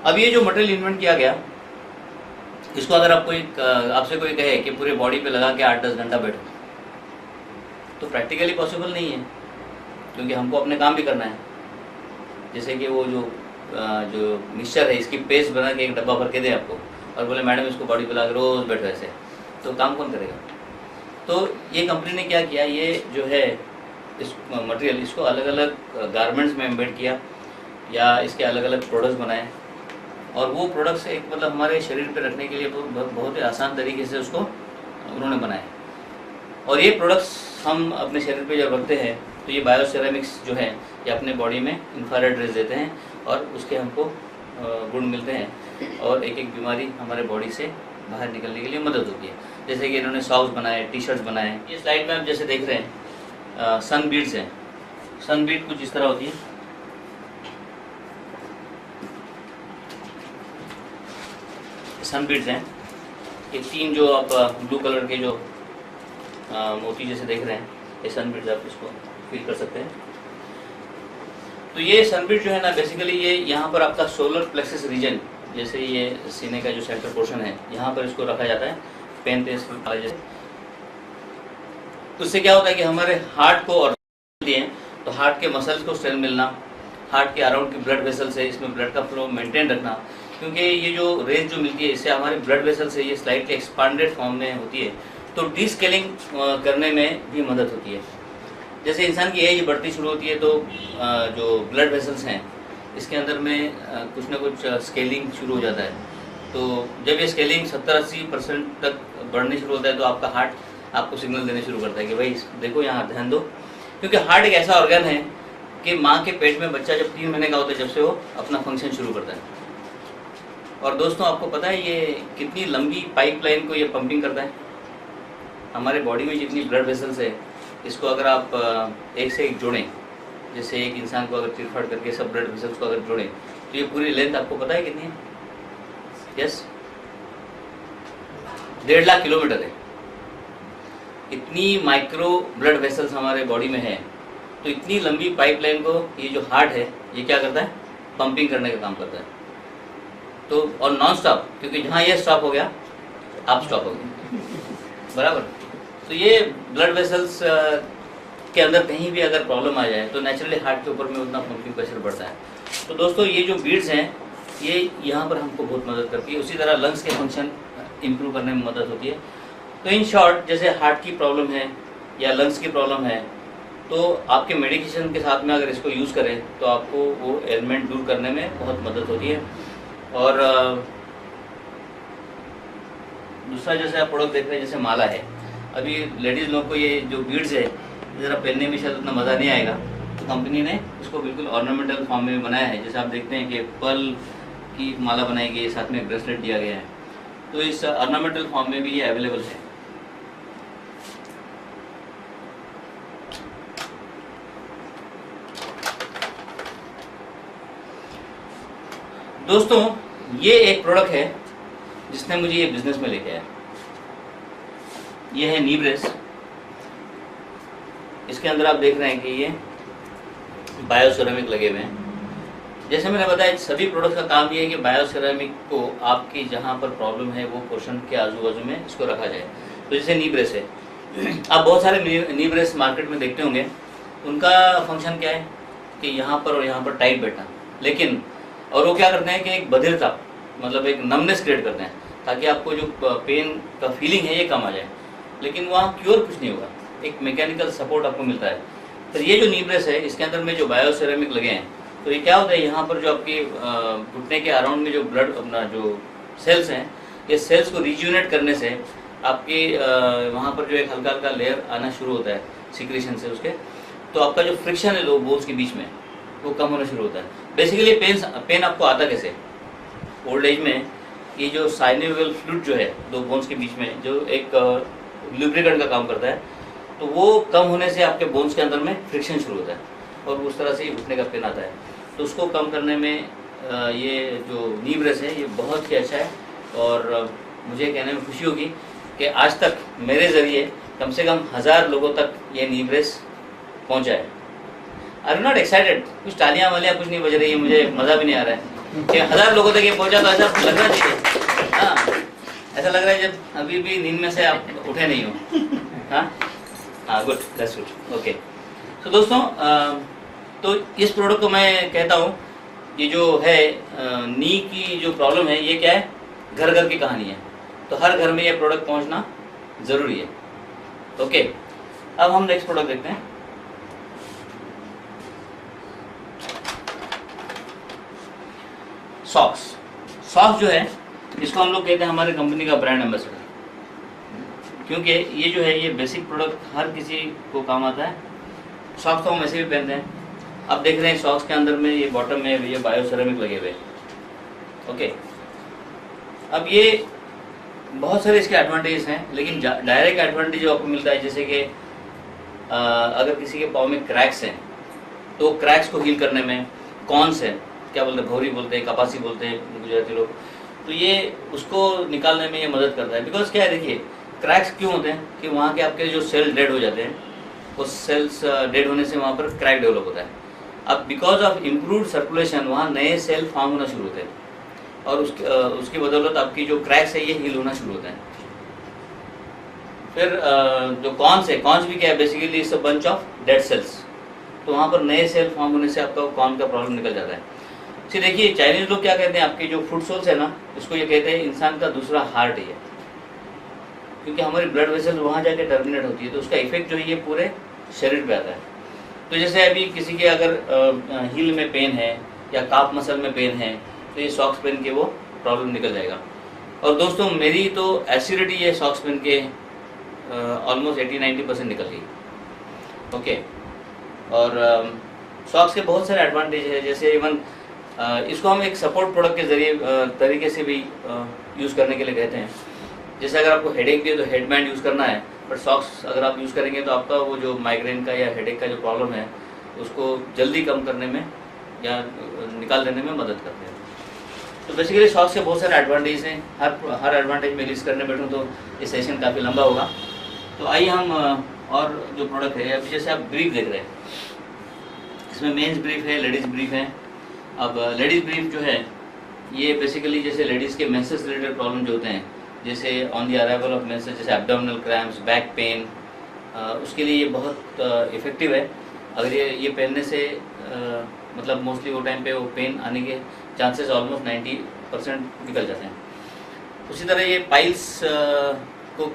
अब ये जो मटेरियल इन्वेंट किया गया, इसको अगर आपसे कोई कहे कि पूरे बॉडी पे लगा के 8-10 घंटा बैठो, तो प्रैक्टिकली पॉसिबल नहीं है, क्योंकि हमको अपने काम भी करना है। जैसे कि वो जो मिक्सचर है इसकी पेस्ट बना के एक डब्बा भर के दे आपको और बोले मैडम इसको बॉडी पे लगा के रोज़ बैठो ऐसे, तो काम कौन करेगा? तो ये कंपनी ने क्या किया, ये जो है इस मटेरियल इसको अलग अलग गारमेंट्स में एम्बेड किया या इसके अलग अलग प्रोडक्ट्स बनाए, और वो प्रोडक्ट्स एक मतलब हमारे शरीर पे रखने के लिए बहुत ही आसान तरीके से उसको उन्होंने बनाया। और ये प्रोडक्ट्स हम अपने शरीर पे जब रखते हैं तो ये बायोसेरामिक्स जो है ये अपने बॉडी में इंफ्रारेड रेज देते हैं और उसके हमको गुण मिलते हैं और एक एक बीमारी हमारे बॉडी से बाहर निकलने के लिए मदद होती है। जैसे कि इन्होंने सॉक्स बनाए, टी शर्ट्स बनाए। ये स्लाइड में आप जैसे देख रहे हैं सन बीड्स हैं। सन बीड कुछ इस तरह होती है, सन बीड्स हैं ये 3 जो आप ब्लू कलर के जो मोती जैसे देख रहे हैं, ये सन बीड्स, आप इसको फील कर सकते हैं। तो ये सन बीड जो है ना, बेसिकली ये यहाँ पर आपका सोलर प्लेक्सस रीजन, जैसे ये सीने का जो सेंटर पोर्शन है यहाँ पर इसको रखा जाता है पेन पे जैसे। उससे क्या होता है कि हमारे हार्ट को और तो हार्ट के मसल्स को स्ट्रेंथ मिलना, हार्ट के अराउंड की ब्लड वेसल्स है इसमें ब्लड का फ्लो मेंटेन रखना, क्योंकि ये जो रेज जो मिलती है इससे हमारे ब्लड वेसल्स है ये स्लाइटली एक्सपांडेड फॉर्म में होती है, तो डीस्केलिंग करने में भी मदद होती है। जैसे इंसान की एज बढ़ती शुरू होती है तो जो ब्लड वेसल्स हैं इसके अंदर में कुछ ना कुछ स्केलिंग शुरू हो जाता है। तो जब ये स्केलिंग 70-80% तक बढ़ने शुरू होता है तो आपका हार्ट आपको सिग्नल देने शुरू करता है कि भाई देखो यहाँ ध्यान दो, क्योंकि हार्ट एक ऐसा ऑर्गन है कि माँ के पेट में बच्चा जब 3 महीने का होता है जब से वो अपना फंक्शन शुरू करता है। और दोस्तों आपको पता है ये कितनी लंबी पाइपलाइन को ये पंपिंग करता है। हमारे बॉडी में जितनी ब्लड वेसल्स है इसको अगर आप एक से एक जोड़ें, जैसे एक इंसान को अगर चिरफाड़ करके सब ब्लड वेसल्स को अगर जोड़ें तो ये पूरी लेंथ आपको पता है कितनी है? यस, 1.5 लाख किलोमीटर है। इतनी माइक्रो ब्लड वेसल्स हमारे बॉडी में है, तो इतनी लंबी पाइपलाइन को ये जो हार्ट है ये क्या करता है? पंपिंग करने का काम करता है। तो और नॉन स्टॉप, क्योंकि जहाँ ये स्टॉप हो गया आप स्टॉप हो गए, बराबर। तो ये ब्लड वेसल्स के अंदर कहीं भी अगर प्रॉब्लम आ जाए तो नेचुरली हार्ट के ऊपर में उतना पंपिंग प्रेशर बढ़ता है। तो दोस्तों ये जो बीड्स हैं ये यहाँ पर हमको बहुत मदद करती है। उसी तरह लंग्स के फंक्शन इम्प्रूव करने में मदद होती है। तो इन शॉर्ट जैसे हार्ट की प्रॉब्लम है या लंग्स की प्रॉब्लम है तो आपके मेडिकेशन के साथ में अगर इसको यूज़ करें तो आपको वो एलिमेंट दूर करने में बहुत मदद होती है। और दूसरा जैसे आप प्रोडक्ट देख रहे हैं जैसे माला है, अभी लेडीज़ लोग को ये जो बीड्स है ज़रा पहनने में शायद उतना मज़ा नहीं आएगा, तो कंपनी ने इसको बिल्कुल ऑर्नामेंटल फॉर्म में बनाया है। जैसे आप देखते हैं कि पर्ल की माला बनाई गई है, साथ में ब्रेसलेट दिया गया है, तो इस ऑर्नामेंटल फॉर्म में भी ये अवेलेबल है। दोस्तों ये एक प्रोडक्ट है जिसने मुझे ये बिजनेस में लेके आया। ये है नी ब्रेस। इसके अंदर आप देख रहे हैं कि ये बायोसेरामिक लगे हुए हैं। जैसे मैंने बताया सभी प्रोडक्ट का काम ये है कि बायोसेरामिक को आपकी जहाँ पर प्रॉब्लम है वो पोर्शन के आजू बाजू में इसको रखा जाए। तो जैसे नी ब्रेस है, आप बहुत सारे नी ब्रेस मार्केट में देखते होंगे, उनका फंक्शन क्या है कि यहाँ पर और यहाँ पर टाइट बैठना, लेकिन और वो क्या करते हैं कि एक बधिरता मतलब एक नमनेस क्रिएट करते हैं ताकि आपको जो पेन का फीलिंग है ये कम आ जाए, लेकिन वहाँ क्योर कुछ नहीं होगा, एक मैकेनिकल सपोर्ट आपको मिलता है। तो ये जो नी ब्रेस है इसके अंदर में जो बायोसेरामिक लगे हैं, तो ये क्या होता है यहाँ पर जो आपके घुटने के अराउंड में जो ब्लड अपना जो सेल्स हैं, ये सेल्स को रिज्यूनेट करने से आपके वहाँ पर जो एक हल्का हल्का लेयर आना शुरू होता है सिक्रीशन से उसके, तो आपका जो फ्रिक्शन है दो बोन्स के बीच में वो कम होना शुरू होता है। बेसिकली पेन आपको आता कैसे? ओल्ड एज में ये जो साइनोवियल फ्लूइड जो है दो बोन्स के बीच में जो एक लुब्रिकेंट का काम करता है, तो वो कम होने से आपके बोन्स के अंदर में फ्रिक्शन शुरू होता है और उस तरह से ही घुटने का पेन आता है। तो उसको कम करने में ये जो नी ब्रेस है ये बहुत ही अच्छा है। और मुझे कहने में खुशी होगी कि आज तक मेरे ज़रिए कम से कम 1000 लोगों तक ये नी ब्रेस पहुँचा है। आई एम नॉट एक्साइटेड, कुछ तालियां वालियां कुछ नहीं बज रही है, मुझे मज़ा भी नहीं आ रहा है, कि 1000 लोगों तक ये पहुंचा, तो ऐसा लग रहा चाहिए, हाँ ऐसा लग रहा है जब अभी भी नींद में से आप उठे नहीं हो। हाँ गुड, दैट्स गुड, ओके। तो दोस्तों तो इस प्रोडक्ट को मैं कहता हूँ, ये जो है नी की जो प्रॉब्लम है, ये क्या है, घर घर की कहानी है। तो हर घर में ये प्रोडक्ट पहुंचना जरूरी है। ओके, अब हम नेक्स्ट प्रोडक्ट देखते हैं। सॉक्स। सॉक्स जो है, इसको हम लोग कहते हैं हमारे कंपनी का ब्रांड एम्बेसडर, क्योंकि ये जो है ये बेसिक प्रोडक्ट हर किसी को काम आता है। सॉक्स तो हम ऐसे भी पहनते हैं। अब देख रहे हैं सॉक्स के अंदर में ये बॉटम में ये बायोसेरेमिक लगे हुए। ओके, अब ये बहुत सारे इसके एडवांटेज हैं, लेकिन डायरेक्ट एडवांटेज जो आपको मिलता है, जैसे कि अगर किसी के पाँव में क्रैक्स हैं तो क्रैक्स को हील करने में, कॉन्स है, क्या बोलते हैं, भौरी बोलते हैं, कपासी बोलते हैं गुजराती लोग, तो ये उसको निकालने में ये मदद करता है। बिकॉज क्या है, देखिए क्रैक्स क्यों होते हैं कि वहाँ के आपके जो सेल डेड हो जाते हैं, उस सेल्स डेड होने से वहाँ पर क्रैक डेवलप होता है। अब बिकॉज ऑफ इम्प्रूव्ड सर्कुलेशन वहाँ नए सेल फॉर्म होना शुरू होते हैं, और उसकी बदौलत आपकी जो क्रैक्स है ये हील होना शुरू होता है। फिर जो कॉन्स है, कॉन्स भी क्या है, basically it's a bunch of dead cells, तो वहाँ पर नए सेल फॉर्म होने से आपका कॉन का प्रॉब्लम निकल जाता है। फिर देखिए चाइनीज लोग क्या कहते हैं, आपके जो फुट सोल्स है ना, इसको ये कहते हैं इंसान का दूसरा हार्ट है, क्योंकि हमारी ब्लड वेसल्स वहाँ जाके टर्मिनेट होती है, तो उसका इफेक्ट जो है ये पूरे शरीर पे आता है। तो जैसे अभी किसी के अगर हील में पेन है या काफ मसल में पेन है, तो ये सॉक्स पहन के वो प्रॉब्लम निकल जाएगा। और दोस्तों मेरी तो एसिडिटी ये सॉक्स पहन के ऑलमोस्ट 80-90% निकल गई। ओके, और सॉक्स के बहुत सारे एडवांटेज है, जैसे इवन इसको हम एक सपोर्ट प्रोडक्ट के जरिए तरीके से भी यूज़ करने के लिए कहते हैं। जैसे अगर आपको हेडेक भी है तो हेड बैंड यूज़ करना है, बट सॉक्स अगर आप यूज़ करेंगे तो आपका वो जो माइग्रेन का या हेडेक का जो प्रॉब्लम है उसको जल्दी कम करने में या निकाल देने में मदद करते हैं। तो बेसिकली सॉक्स के बहुत सारे एडवांटेज हैं, हर एडवांटेज में लिस्ट करने बैठूँ तो ये सेशन काफ़ी लंबा होगा। तो आइए हम और जो प्रोडक्ट है, अभी जैसे आप ब्रीफ देख रहे हैं, इसमें मेंस ब्रीफ है, लेडीज़ ब्रीफ है। अब लेडीज़ ब्रीफ जो है ये बेसिकली जैसे लेडीज़ के मेंसेस रिलेटेड प्रॉब्लम जो होते हैं, जैसे on the arrival of menses, जैसे एब्डोमिनल क्रैम्प्स, बैक पेन, उसके लिए ये बहुत इफ़ेक्टिव है। अगर ये पहनने से मतलब मोस्टली वो टाइम पे वो पेन आने के चांसेस ऑलमोस्ट 90% निकल जाते हैं। उसी तरह ये पाइल्स को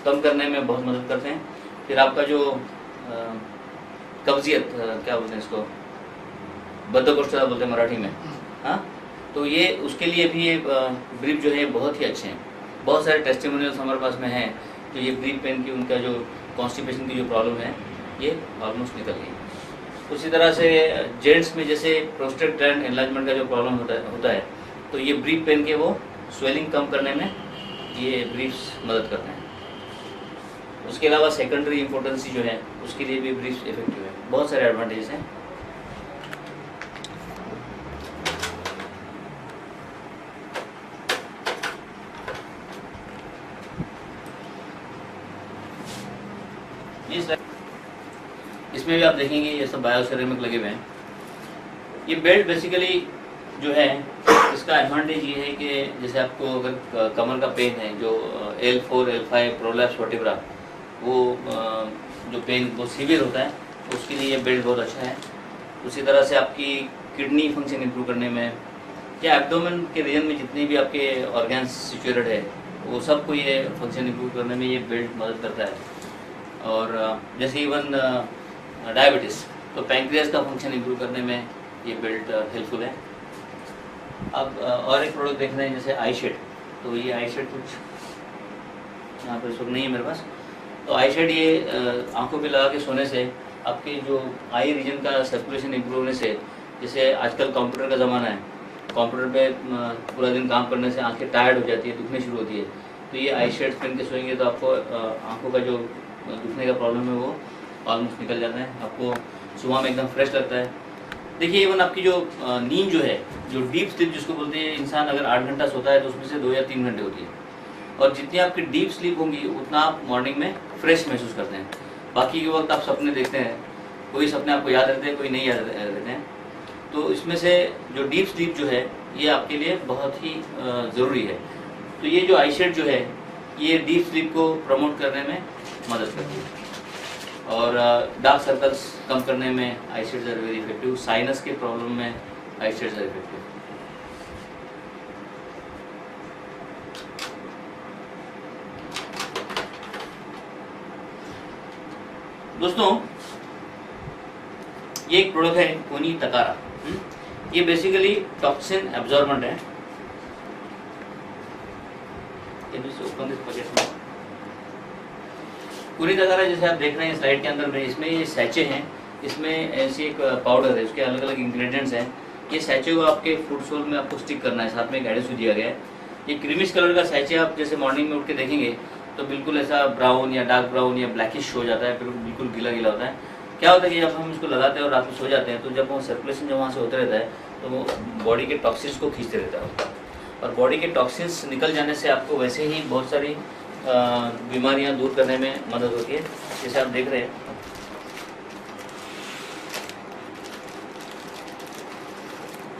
कम करने में बहुत मदद करते हैं। फिर आपका जो कब्जियत, क्या बोलते हैं इसको, बद्धकोष्ठता बोलते हैं मराठी में, हाँ, तो ये उसके लिए भी ये ब्रीफ जो है बहुत ही अच्छे हैं। बहुत सारे टेस्टिमोनियल्स हमारे पास में हैं तो ये ब्रीफ पहन की उनका जो कॉन्स्टिपेशन की जो प्रॉब्लम है ये ऑलमोस्ट निकल गई। उसी तरह से जेंट्स में जैसे प्रोस्टेट ग्लैंड एनलार्जमेंट का जो प्रॉब्लम होता है तो ये ब्रीफ पहन के वो स्वेलिंग कम करने में ये ब्रीफ्स मदद करते हैं। उसके अलावा सेकेंडरी इम्पोर्टेंसी जो है उसके लिए भी ब्रीफ इफेक्टिव है। बहुत सारे एडवांटेजेस हैं। इसमें भी आप देखेंगे ये सब बायोसेरेमिक लगे हुए हैं। ये बेल्ट बेसिकली जो है इसका एडवांटेज ये है कि जैसे आपको अगर कमर का पेन है, जो L4, L5 प्रोलैप्स वर्टिब्रा, वो जो पेन वो सीवियर होता है, उसके लिए ये बेल्ट बहुत अच्छा है। उसी तरह से आपकी किडनी फंक्शन इंप्रूव करने में या एब्डोमेन के रीजन में जितनी भी आपके ऑर्गन्स सिचुएटेड है वो सबको ये फंक्शन इंप्रूव करने में ये बेल्ट मदद करता है। और जैसे इवन डायबिटीज़, तो पैंक्रियास का फंक्शन इंप्रूव करने में ये बेल्ट हेल्पफुल है। अब और एक प्रोडक्ट देख रहे हैं जैसे आई शेड, तो ये आई शेड कुछ यहाँ पर इस वक्त नहीं है मेरे पास। तो आई शेड ये आंखों पे लगा के सोने से आपके जो आई रीजन का सर्कुलेशन इंप्रूव होने से, जैसे आजकल कंप्यूटर का ज़माना है, कंप्यूटर पे पूरा दिन काम करने से आंखें टायर्ड हो जाती है, दुखने शुरू होती है, तो ये आई शेड्स पहन के सोएंगे तो आपको आंखों का जो दुखने का प्रॉब्लम है वो ऑलमोस्ट निकल जाता है। आपको सुबह में एकदम फ्रेश लगता है। देखिए इवन आपकी जो नींद जो है, जो डीप स्लीप जिसको बोलते हैं, इंसान अगर 8 घंटा सोता है तो उसमें से 2 या 3 घंटे होती है, और जितनी आपकी डीप स्लीप होंगी उतना आप मॉर्निंग में फ्रेश महसूस करते हैं। बाकी के वक्त आप सपने देखते हैं, कोई सपने आपको याद रहते हैं, कोई नहीं याद रहते हैं। तो इसमें से जो डीप स्लीप जो है ये आपके लिए बहुत ही ज़रूरी है। तो ये जो आई शेड जो है ये डीप स्लीप को प्रमोट करने में मदद करती है और डार्क सर्कल्स कम करने में eye shades are very effective. Sinus के प्रॉब्लम में आई शेड्स आर इफेक्टिव। दोस्तों ये एक प्रोडक्ट है कुनी तकारा। ये बेसिकली टॉक्सिन एब्जॉर्बेंट है। कुनी तकारा जैसे आप देख रहे हैं स्लाइड के अंदर में, इसमें ये सैचे हैं, इसमें ऐसी एक पाउडर है, उसके अलग अलग इंग्रेडिएंट्स हैं। ये सैचे को आपके फुट सोल में आपको स्टिक करना है, साथ में एक एडेसिव दिया गया है। ये क्रीमिश कलर का सैचे आप जैसे मॉर्निंग में उठ के देखेंगे तो बिल्कुल ऐसा ब्राउन या डार्क ब्राउन या ब्लैकिश हो जाता है, बिल्कुल गीला गीला होता है। क्या होता है कि जब हम इसको लगाते हैं और रात में सो जाते हैं तो जब वो सर्कुलेशन जब वहाँ से होता रहता है तो वो बॉडी के टॉक्सिन्स को खींचते रहता है और बॉडी के टॉक्सिन्स निकल जाने से आपको वैसे ही बहुत सारी बीमारियाँ दूर करने में मदद होती है। जैसे आप देख रहे हैं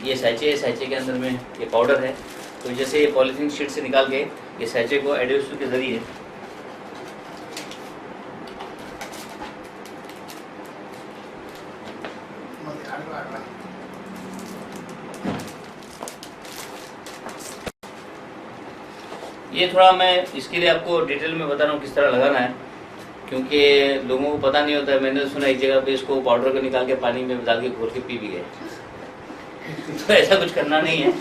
ये सैचे है, सैचे के अंदर में ये पाउडर है। तो जैसे ये पॉलीथीन शीट से निकाल के ये सैचे को एडेसिव के जरिए ये थोड़ा मैं इसके लिए आपको डिटेल में बता रहा हूँ किस तरह लगाना है, क्योंकि लोगों को पता नहीं होता है। मैंने सुना एक जगह पे इसको पाउडर को निकाल के पानी में डाल के घोल के पी भी गए। तो ऐसा कुछ करना नहीं है,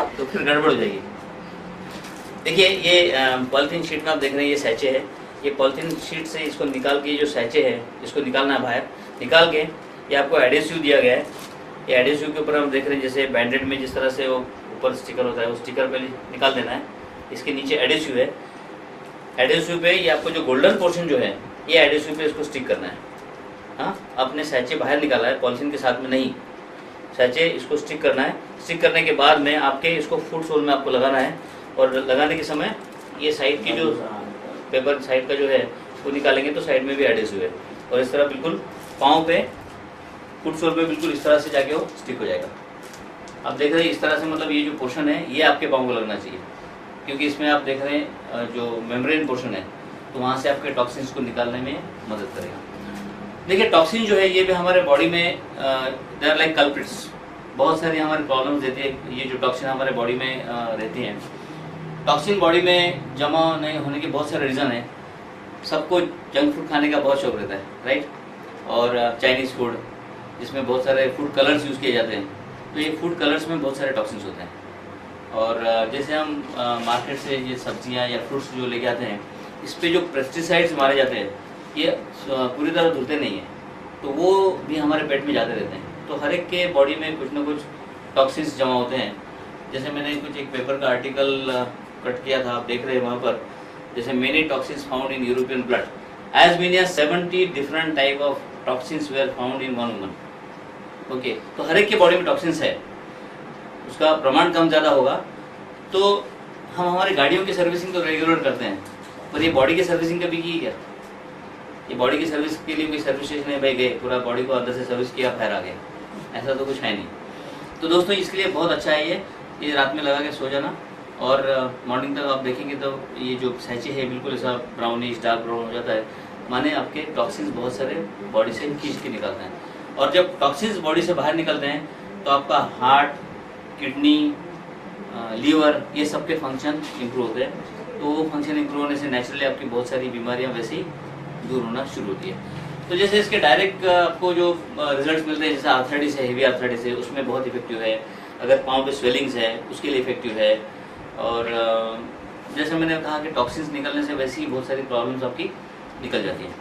तो फिर गड़बड़ हो जाएगी। देखिए ये पॉलीथीन शीट में आप देख रहे हैं ये सैचे है। ये पॉलीथीन शीट से इसको निकाल के जो सैचे है इसको निकालना है बाहर। निकाल के ये आपको एडेसिव दिया गया है। ये एडेसिव के ऊपर हम देख रहे हैं जैसे बैंडेड में जिस तरह से वो ऊपर स्टिकर होता है वो स्टिकर पे निकाल देना है। इसके नीचे एडेसिव है। एडेसिव पे ये आपको जो गोल्डन पोर्शन जो है ये एडेसिव पे इसको स्टिक करना है। हाँ, अपने सैचे बाहर निकाला है, पॉलीथीन के साथ में नहीं, सैचे इसको स्टिक करना है। स्टिक करने के बाद में आपके इसको फुट सोल में आपको लगाना है और लगाने के समय ये साइड की जो पेपर साइड का जो है वो निकालेंगे तो साइड में भी एडेसिव है और इस तरह बिल्कुल पाँव पे फुट सोल पे बिल्कुल इस तरह से जाके वो स्टिक हो जाएगा। आप देख रहे हैं इस तरह से, मतलब ये जो पोर्शन है ये आपके पाँव को लगना चाहिए, क्योंकि इसमें आप देख रहे हैं जो मेम्ब्रेन पोर्शन है तो वहाँ से आपके टॉक्सिन्स को निकालने में मदद करेगा। देखिए टॉक्सिन जो है ये भी हमारे बॉडी में दे आर लाइक कल्प्रिट्स, बहुत सारी हमारी प्रॉब्लम्स देती है। ये जो टॉक्सिन हमारे बॉडी में रहती हैं, टॉक्सिन बॉडी में जमा नहीं होने के बहुत सारे रीज़न हैं। सबको जंक फूड खाने का बहुत शौक रहता है, राइट, और चाइनीज़ फूड जिसमें बहुत सारे फूड कलर्स यूज़ किए जाते हैं, तो ये फूड कलर्स में बहुत सारे टॉक्सिन्स होते हैं। और जैसे हम मार्केट से ये सब्जियां या फ्रूट्स जो लेके आते हैं इस पे जो पेस्टिसाइड्स मारे जाते हैं ये पूरी तरह धुलते नहीं हैं, तो वो भी हमारे पेट में जाते रहते हैं। तो हर एक के बॉडी में कुछ ना कुछ टॉक्सिन्स जमा होते हैं। जैसे मैंने कुछ एक पेपर का आर्टिकल कट किया था, आप देख रहे हैं वहाँ पर, जैसे many toxins found in European blood, as many as 70 different type of toxins were found in one woman. Okay, तो हर एक के बॉडी में टॉक्सिन्स है, उसका प्रमाण कम ज़्यादा होगा। तो हम हमारी गाड़ियों की सर्विसिंग तो रेगुलर करते हैं, पर ये बॉडी की सर्विसिंग कभी की क्या? ये बॉडी की सर्विस के लिए कोई सर्विस स्टेशन है भाई गए, पूरा बॉडी को अंदर से सर्विस किया फिर आ गए, ऐसा तो कुछ है नहीं। तो दोस्तों इसके लिए बहुत अच्छा है ये रात में लगा के सो जाना और मॉर्निंग तक आप देखेंगे तो ये जो सैचे है बिल्कुल ऐसा ब्राउनिश डार्क ब्राउन हो जाता है, माने आपके टॉक्सिन्स बहुत सारे बॉडी से खींच के निकलते हैं। और जब टॉक्सिन्स बॉडी से बाहर निकलते हैं तो आपका हार्ट, किडनी, लीवर, ये सब के फंक्शन इम्प्रूव होते हैं। तो वो फंक्शन इम्प्रूव होने से नेचुरली आपकी बहुत सारी बीमारियां वैसे ही दूर होना शुरू होती है। तो जैसे इसके डायरेक्ट आपको जो रिजल्ट्स मिलते हैं, जैसे आर्थराइटिस है, हेवी आर्थराइटिस है, उसमें बहुत इफेक्टिव है। अगर पाँव पे स्वेलिंग्स है उसके लिए इफेक्टिव है। और जैसे मैंने कहा कि टॉक्सिन्स निकलने से वैसे ही बहुत सारी प्रॉब्लम्स आपकी निकल जाती हैं।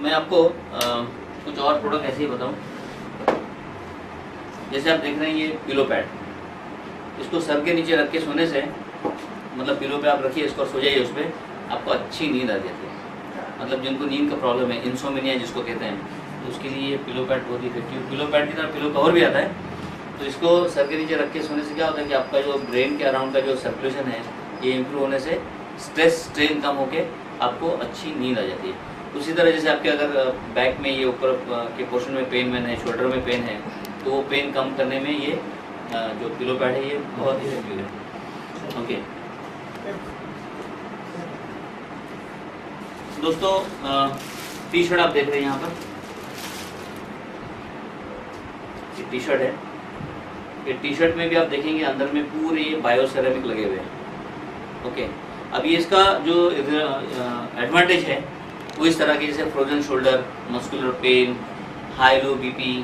मैं आपको कुछ और प्रोडक्ट ऐसे ही बताऊं। जैसे आप देख रहे हैं ये पिलो पैड, इसको सर के नीचे रख के सोने से, मतलब पिलो पे आप रखिए इसको, सो जाइए उस पर, आपको अच्छी नींद आ जाती है। मतलब जिनको नींद का प्रॉब्लम है, इंसोमिनिया जिसको कहते हैं, तो उसके लिए ये पिलो पैड बहुत इफेक्टिव। पिलो पैड की तरह पिलो कवर भी आता है, तो इसको सर के नीचे रख के सोने से क्या होता है कि आपका जो ब्रेन के अराउंड का जो सर्कुलेशन है ये इम्प्रूव होने से स्ट्रेस स्ट्रेन कम होके आपको अच्छी नींद आ जाती है। उसी तरह जैसे आपके अगर बैक में ये ऊपर के पोर्शन में पेन है, शोल्डर में पेन है, तो वो पेन कम करने में ये जो पिलो पैड है ये बहुत इफेक्टिव है। ओके दोस्तों, टी शर्ट आप देख रहे हैं यहाँ पर, ये टी शर्ट है। ये टी शर्ट में भी आप देखेंगे अंदर में पूरे ये बायो सेरेमिक लगे हुए हैं। ओके, अब ये इसका जो एडवांटेज है वो इस तरह के, जैसे frozen shoulder, muscular pain, high low BP,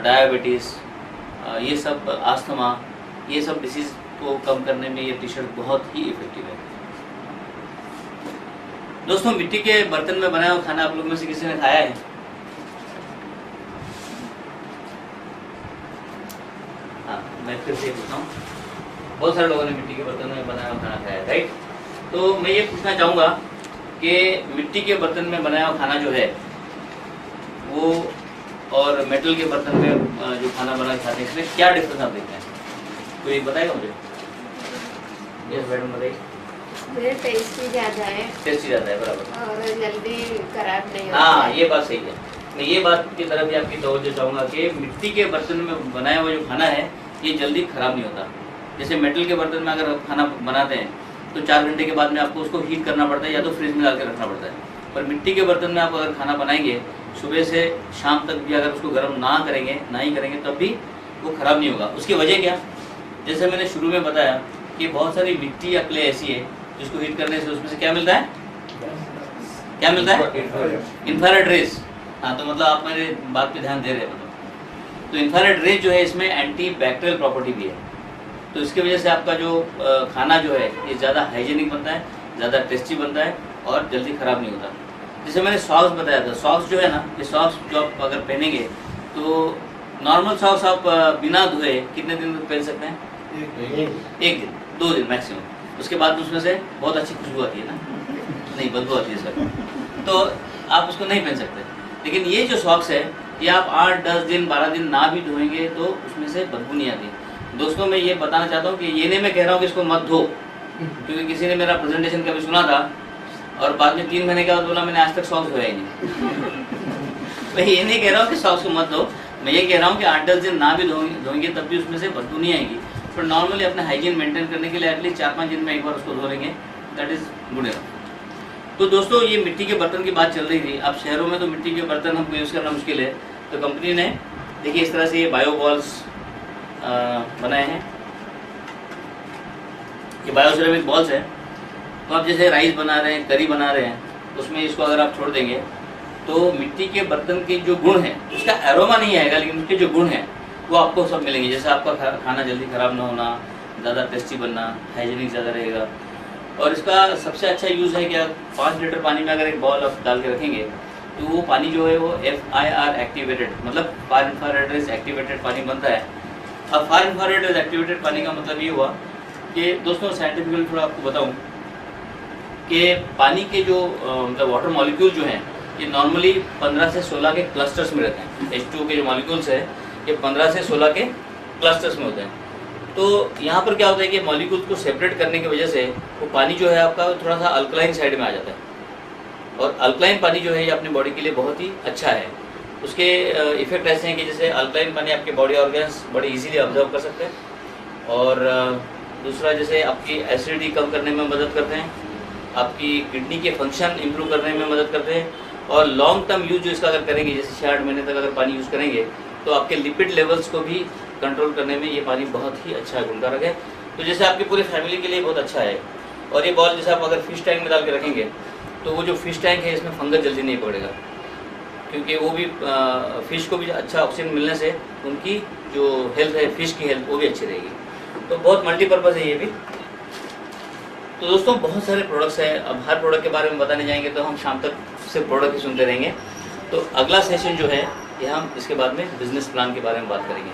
diabetes, ये सब आस्थमा, ये सब डिसीज़ को कम करने में ये टी शर्ट बहुत ही इफेक्टिव है। दोस्तों, मिट्टी के बर्तन में बनाया हुआ खाना आप लोग में से किसी ने खाया है? हाँ, मैं फिर से पूछता हूँ, बहुत सारे लोगों ने मिट्टी के बर्तन में बनाया हुआ खाना खाया है, राइट? तो मैं ये पूछना चाहूँगा कि मिट्टी के बर्तन में बनाया हुआ खाना जो है वो और मेटल के बर्तन में जो खाना बना खाते हैं, इसमें क्या डिफरेंस आप देखते हैं? कोई बताएगा मुझे? यस मैडम, बताइए। टेस्टी ज़्यादा है। टेस्टी ज़्यादा है, बराबर। और जल्दी खराब नहीं होता। हाँ, ये बात सही है। मैं ये बात की तरफ भी आपकी तवज्जो चाहूँगा कि मिट्टी के बर्तन में बनाया हुआ जो खाना है ये जल्दी खराब नहीं होता। जैसे मेटल के बर्तन में अगर आप खाना बनाते हैं तो 4 घंटे के बाद में आपको उसको हीट करना पड़ता है या तो फ्रिज में डाल के रखना पड़ता है। पर मिट्टी के बर्तन में आप अगर खाना बनाएंगे सुबह से शाम तक भी अगर उसको गर्म ना ही करेंगे तब भी वो ख़राब नहीं होगा। उसकी वजह क्या? जैसे मैंने शुरू में बताया कि बहुत सारी मिट्टी या क्ले ऐसी है जिसको हीट करने से उसमें से क्या मिलता है? क्या मिलता है? Infrared rays. हाँ, तो मतलब आप मेरे बात पे ध्यान दे रहे हैं मतलब। तो इंफ्रारेड रेज जो है इसमें एंटी बैक्टीरियल प्रॉपर्टी भी है, तो इसकी वजह से आपका जो खाना जो है ये ज़्यादा हाइजीनिक बनता है, ज़्यादा टेस्टी बनता है और जल्दी ख़राब नहीं होता। जैसे मैंने सॉक्स बताया था, सॉक्स जो है ना, ये सॉक्स जो आप अगर पहनेंगे तो नॉर्मल सॉक्स आप बिना धोए कितने दिन पहन सकते हैं? 1 दिन, 2 दिन मैक्सिमम। उसके बाद उसमें से बहुत अच्छी खुशबू आती है ना, नहीं बदबू आती है सर, तो आप उसको नहीं पहन सकते। लेकिन ये जो सॉक्स है ये आप 8, 10 दिन, 12 दिन ना भी धोएंगे तो उसमें से बदबू नहीं आती। दोस्तों, मैं ये बताना चाहता हूँ कि ये नहीं मैं कह रहा हूँ कि इसको मत धो, क्योंकि किसी ने मेरा प्रेजेंटेशन कभी सुना था और बाद में 3 महीने के बाद बोला मैंने आज तक सॉक्स धोया ही नहीं। मैं ये नहीं कह रहा हूँ कि सॉक्स को मत धो, मैं ये कह रहा हूँ कि 8-10 दिन ना भी धोएंगे तब भी उसमें से बदबू नहीं आएगी। पर नॉर्मली अपने हाइजीन मेंटेन करने के लिए एटलीस्ट 4-5 दिन में एक बार उसको धो लेंगे, दैट इज़ गुड एनफ। तो दोस्तों, ये मिट्टी के बर्तन की बात चल रही थी। अब शहरों में तो मिट्टी के बर्तन हमको यूज़ करना मुश्किल है, तो कंपनी ने देखिए इस तरह से ये बायो बॉल्स बनाए हैं। ये बायो सिरेमिक बॉल्स है। तो आप जैसे राइस बना रहे हैं, करी बना रहे हैं, उसमें इसको अगर आप छोड़ देंगे तो मिट्टी के बर्तन के जो गुण हैं, उसका एरोमा नहीं आएगा लेकिन उसके जो गुण हैं वो आपको सब मिलेंगे। जैसे आपका खाना जल्दी ख़राब ना होना, ज़्यादा टेस्टी बनना, हाइजीनिक ज़्यादा रहेगा। और इसका सबसे अच्छा यूज़ है कि आप 5 लीटर पानी में अगर एक बॉल आप डाल के रखेंगे तो वो पानी जो है वो FIR एक्टिवेटेड, मतलब फार इंफ्रारेड रेज एक्टिवेटेड पानी बनता है। अब फार इंफ्रारेड रेज एक्टिवेटेड पानी का मतलब ये हुआ कि दोस्तों, साइंटिफिकली थोड़ा आपको बताऊं कि पानी के जो मतलब वाटर मॉलिक्यूल जो हैं ये नॉर्मली 15 से 16 के क्लस्टर्स में रहते हैं। H2O के जो मॉलिक्यूल्स है ये 15 से 16 के क्लस्टर्स में होते हैं। तो यहाँ पर क्या होता है कि मॉलिक्यूल्स को सेपरेट करने की वजह से वो पानी जो है आपका थोड़ा सा अल्कलाइन साइड में आ जाता है। और अल्कलाइन पानी जो है ये अपने बॉडी के लिए बहुत ही अच्छा है। उसके इफेक्ट ऐसे हैं कि जैसे अल्कलाइन पानी आपके बॉडी ऑर्गन्स बड़े इजीली ऑब्जर्व कर सकते हैं। और दूसरा, जैसे आपकी एसिडिटी कम करने में मदद करते हैं, आपकी किडनी के फंक्शन इंप्रूव करने में मदद करते हैं। और लॉन्ग टर्म यूज जो इसका अगर करेंगे, जैसे 6-8 महीने तक अगर पानी यूज़ करेंगे तो आपके लिपिड लेवल्स को भी कंट्रोल करने में ये पानी बहुत ही अच्छा गुणकारक है। तो जैसे आपकी पूरी फैमिली के लिए बहुत अच्छा है। और ये बॉल जैसे आप अगर फिश टैंक में डाल के रखेंगे तो वो जो फिश टैंक है इसमें फंगस जल्दी नहीं पड़ेगा, क्योंकि वो भी फिश को भी अच्छा ऑक्सीजन मिलने से उनकी जो हेल्थ है, फिश की हेल्थ, वो भी अच्छी रहेगी। तो बहुत मल्टीपर्पज़ है ये भी। तो दोस्तों, बहुत सारे प्रोडक्ट्स हैं। अब हर प्रोडक्ट के बारे में बताने जाएंगे तो हम शाम तक सिर्फ प्रोडक्ट ही सुनते रहेंगे। तो अगला सेशन जो है ये हम इसके बाद में बिजनेस प्लान के बारे में बात करेंगे।